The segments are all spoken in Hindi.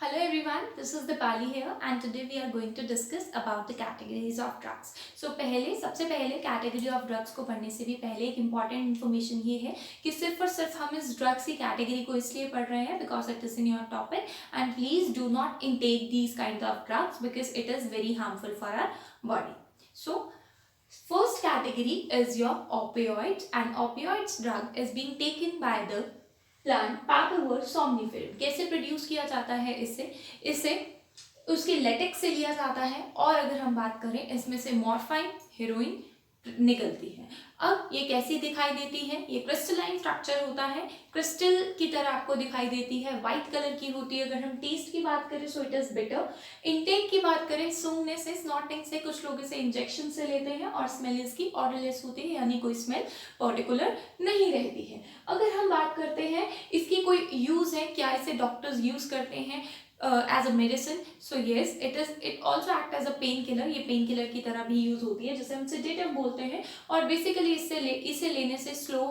Hello everyone, this is Dipali here and today we are going to discuss about the categories of drugs. So सबसे पहले category of drugs को पढ़ने से भी पहले एक important information ये है कि सिर्फ और सिर्फ हम इस drugs की category को इसलिए पढ़ रहे हैं because it is in your topic and please do not intake these kind of drugs because it is very harmful for our body. So first category is your opioids and opioids drug is being taken by the plant papaver सोमनिफेरम। कैसे प्रोड्यूस किया जाता है इससे इससे उसके लेटेक्स से लिया जाता है और अगर हम बात करें इसमें से मॉर्फाइन हेरोइन निकलती है। अब ये कैसी दिखाई देती है, ये क्रिस्टलाइन स्ट्रक्चर होता है, क्रिस्टल की तरह आपको दिखाई देती है, व्हाइट कलर की होती है। अगर हम टेस्ट की बात करें so it is bitter. Intake की बात करें सूंघने से, स्नॉटिंग से, कुछ लोग इसे इंजेक्शन से लेते हैं और स्मेल इसकी ऑरलेस होती है यानी कोई स्मेल पर्टिकुलर नहीं रहती है। अगर हम बात करते हैं इसकी कोई यूज है, क्या इसे डॉक्टर्स यूज करते हैं as a medicine, so yes it also act as a pain killer. ये पेन किलर की तरह भी यूज होती है जिसे हम सेडेटिव बोलते हैं और बेसिकली इसे लेने से स्लो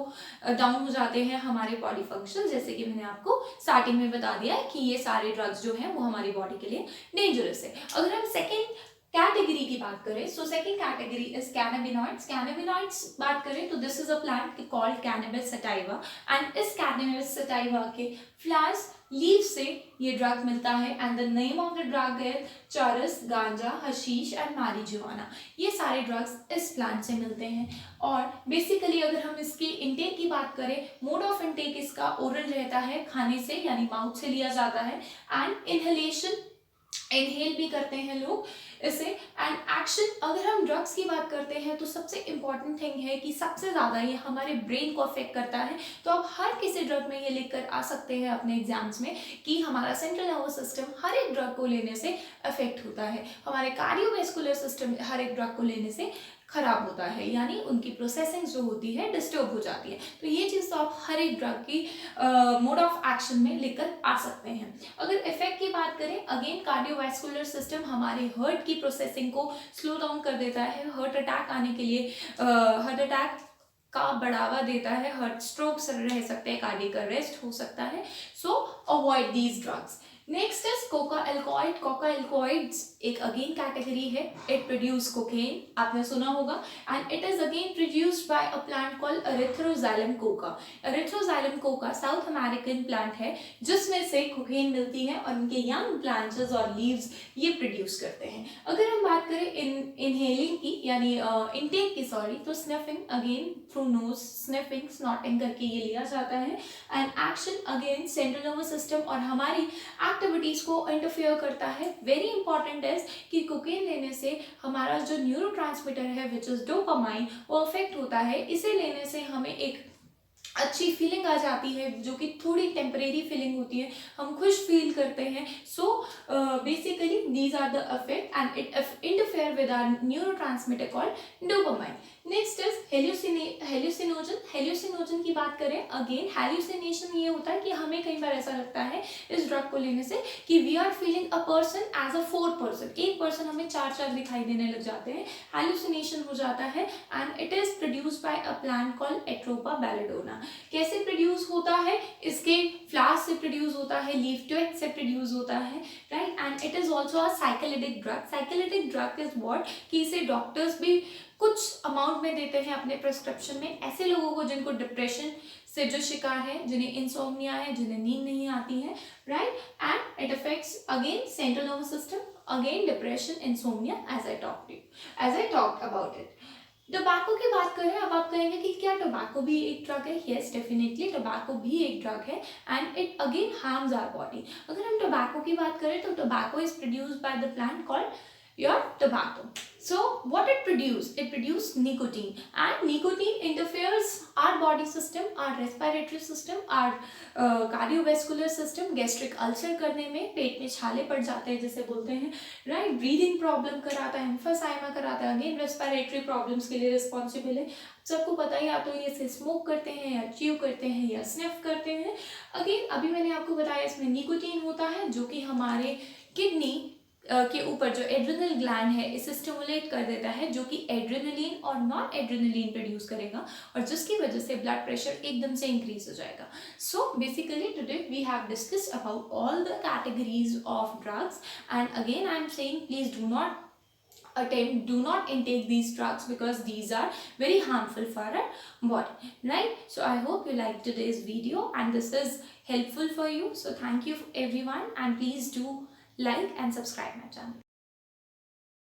डाउन हो जाते हैं हमारे बॉडी फंक्शन। जैसे कि मैंने आपको स्टार्टिंग में बता दिया है कि ये सारे ड्रग्स जो हैं वो हमारी बॉडी के लिए डेंजरस है। अगर हम सेकेंड कैटेगरी की बात करें so second category is cannabinoids. Cannabinoids बात करें तो this is a plant called cannabis sativa and इस कैनबिस सटाइवा के फ्लावर्स लीव से ये ड्रग मिलता है and the name of the drug is चरस, गांजा, हशीश एंड मारिजुआना। ये सारे ड्रग्स इस प्लांट से मिलते हैं और बेसिकली अगर हम इसकी इंटेक की बात करें, मोड ऑफ इंटेक इसका ओरल रहता है, खाने से यानी माउथ से लिया जाता है एंड इनहेलेशन, इनहेल भी करते हैं लोग इसे। एंड एक्शन अगर हम ड्रग्स की बात करते हैं तो सबसे इंपॉर्टेंट थिंग है कि सबसे ज़्यादा ये हमारे ब्रेन को अफेक्ट करता है। तो आप हर किसी ड्रग में ये लिख कर आ सकते हैं अपने एग्जाम्स में कि हमारा सेंट्रल नर्वस सिस्टम हर एक ड्रग को लेने से अफेक्ट होता है, हमारे कार्डियोवैस्कुलर सिस्टम हर एक ड्रग को लेने से खराब होता है यानी उनकी प्रोसेसिंग जो होती है डिस्टर्ब हो जाती है। तो ये चीज़ तो आप हर एक ड्रग की मोड ऑफ एक्शन में लेकर आ सकते हैं। अगर इफेक्ट की बात करें, अगेन कार्डियोवैस्कुलर सिस्टम हमारे हार्ट की प्रोसेसिंग को स्लो डाउन कर देता है, हार्ट अटैक आने के लिए हार्ट अटैक का बढ़ावा देता है, हार्ट स्ट्रोक्स रह सकते हैं, कार्डियक अरेस्ट हो सकता है। So avoid these drugs. Next is coca एल्कोइड। कोका एल्कोइड्स एक अगेन कैटेगरी है, इट प्रोड्यूस कोकेन, आपने सुना होगा and it is again produced by a plant called erythroxylum coca. Erythroxylum coca South American plant है जिसमें से कोकेन मिलती है और इनके यंग ब्रांचेस और लीव्स ये प्रोड्यूस करते हैं। अगर हम बात करें इनहेलिंग की यानी इनटेक की तो sniffing, again through nose sniffing, snorting करके ये लिया जाता है and action again central nervous system और हमारी एक्टिविटीज को इंटरफेयर करता है। वेरी इंपॉर्टेंट इज कि कोकेन लेने से हमारा जो न्यूरोट्रांसमीटर है विच इज डोपामाइन वो अफेक्ट होता है। इसे लेने से हमें एक अच्छी फीलिंग आ जाती है जो कि थोड़ी टेम्परेरी फीलिंग होती है, हम खुश फील करते हैं। So basically these are the effect and it interfere with our neurotransmitter called dopamine. Next is hallucinogen. Hallucinogen की बात करें, अगेन हेल्यूसिनेशन ये होता है कि हमें कई बार ऐसा लगता है इस ड्रग को लेने से कि we are feeling a person as a fourth person, एक पर्सन हमें चार चार दिखाई देने लग जाते हैं, हेल्यूसिनेशन हो जाता है and it is produced by a plant called Atropa belladonna. कैसे प्रोड्यूस होता है, इसके फ्लावर्स से प्रोड्यूस होता है, लीफ ट्विग से प्रोड्यूस होता है, right and it is also a psycholytic drug. Psycholytic drug is what कि इसे डॉक्टर्स भी कुछ अमाउंट में देते हैं अपने प्रिस्क्रिप्शन में ऐसे लोगों को जिनको डिप्रेशन से जो शिकार है, जिन्हें इंसोम्निया है, जिन्हें नींद नहीं आती है, right and it affects again central nervous system, again depression, insomnia as I talked about it. Tobacco की बात करें, अब आप कहेंगे कि क्या टोबैको भी एक ड्रग है? यस डेफिनेटली टोबैको भी एक ड्रग है and it again harms our body. अगर हम टोबैको की बात करें तो tobacco is produced by the plant called your tobacco. So what it produce nicotine and nicotine interferes our body system, our respiratory system, our cardiovascular system, gastric ulcer करने में, पेट में छाले पड़ जाते हैं जिसे बोलते हैं, राइट, ब्रीदिंग प्रॉब्लम कराता है, एम्फोसाइमा कराता है, अगेन रेस्पिरेटरी प्रॉब्लम्स के लिए रिस्पॉन्सिबल है। सबको पता है या तो ये स्मोक करते हैं या च्यू करते हैं या स्निफ करते हैं। अगेन अभी मैंने आपको बताया इसमें निकोटीन होता है जो कि हमारे किडनी के ऊपर जो एड्रिनल ग्लैंड है इसे स्टिमुलेट कर देता है, जो कि एड्रेनलिन और नॉन एड्रेनलिन प्रोड्यूस करेगा, और जिसकी वजह से ब्लड प्रेशर एकदम से इंक्रीज हो जाएगा. So basically today we have discussed about all the categories of drugs, and again I am saying please do not intake these drugs because these are very harmful for our body, right? So I hope you liked today's video and this is helpful for you. So thank you everyone, and please do like and subscribe my channel.